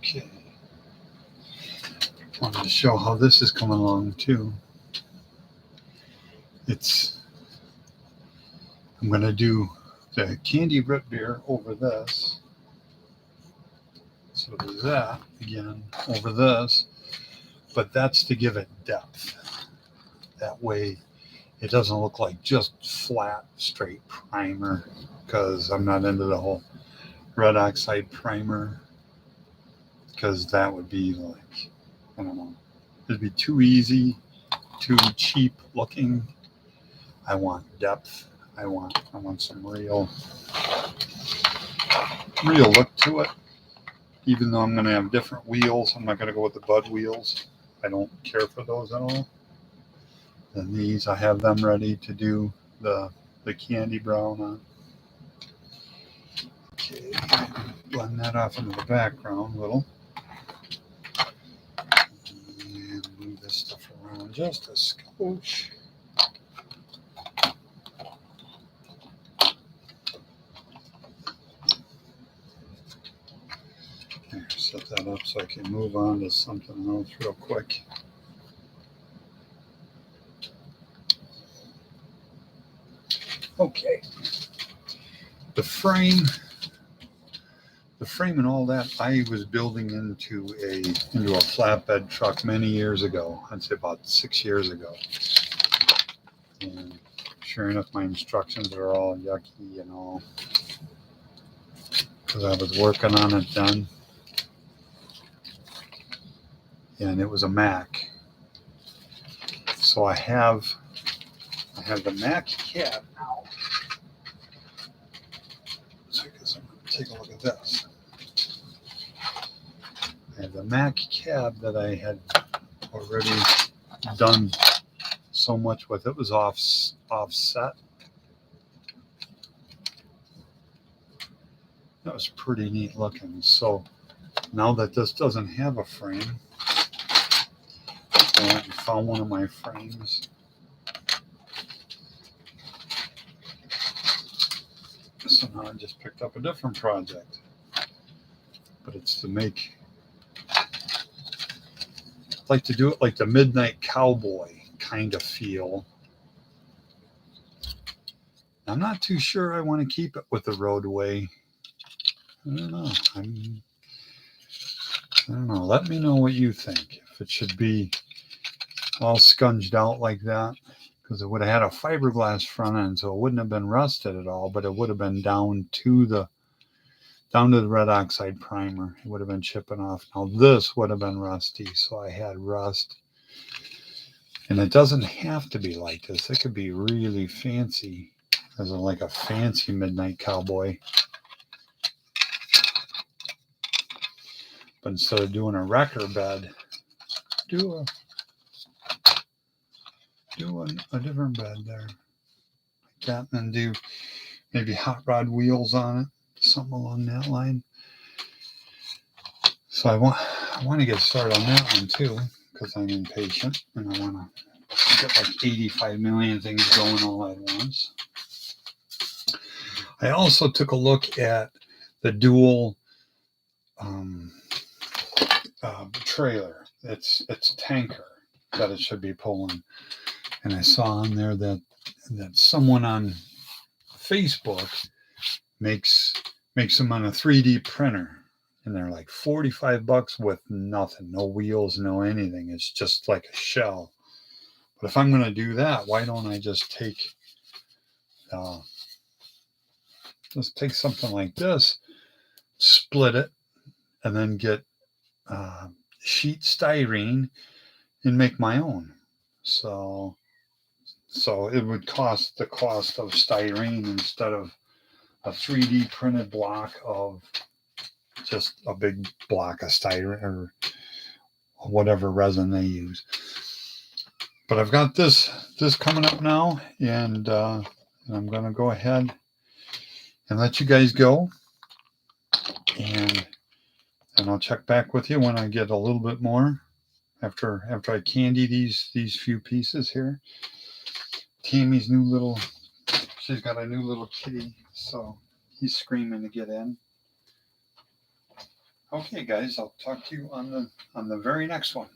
Okay. I wanted to show how this is coming along too. I'm going to do the candy root beer over this. So there's that again over this, but that's to give it depth. That way it doesn't look like just flat, straight primer, because I'm not into the whole red oxide primer, because that would be like, I don't know, it'd be too easy, too cheap looking. I want depth. I want some real look to it. Even though I'm going to have different wheels, I'm not going to go with the Bud wheels. I don't care for those at all. And these, I have them ready to do the candy brown on. Okay, blend that off into the background a little. And move this stuff around just a skosh. There, set that up so I can move on to something else real quick. Okay. The frame and all that, I was building into a flatbed truck many years ago. I'd say about 6 years ago. And sure enough, my instructions are all yucky and all, because I was working on it then. And it was a Mac. So I have the Mac cab now. So I'm going to take a look at this. I have the Mac cab that I had already done so much with. It was offset. That was pretty neat looking. So now that this doesn't have a frame, I went and found one of my frames. So now I just picked up a different project. But it's to make, I'd like to do it like the Midnight Cowboy kind of feel. I'm not too sure I want to keep it with the roadway. I don't know. I don't know. Let me know what you think. If it should be all scunged out like that, because it would have had a fiberglass front end, so it wouldn't have been rusted at all, but it would have been down to the red oxide primer. It would have been chipping off. Now this would have been rusty, so I had rust. And it doesn't have to be like this. It could be really fancy, as in like a fancy Midnight Cowboy. But instead of doing a wrecker bed, do a different bed there, like that, and then do maybe hot rod wheels on it, something along that line. So I want to get started on that one too, because I'm impatient and I want to get like 85 million things going all at once. I also took a look at the Duel trailer. It's tanker that it should be pulling, and I saw on there that someone on Facebook makes them on a 3D printer, and they're like $45 with nothing, no wheels, no anything. It's just like a shell. But if I'm going to do that, why don't I just take something like this, split it, and then get sheet styrene and make my own. So it would cost the cost of styrene instead of a 3D printed block of just a big block of styrene or whatever resin they use. But I've got this coming up now, and I'm going to go ahead and let you guys go, and I'll check back with you when I get a little bit more after I candy these few pieces here. Tammy's she's got a new little kitty, so he's screaming to get in. Okay, guys, I'll talk to you on the very next one.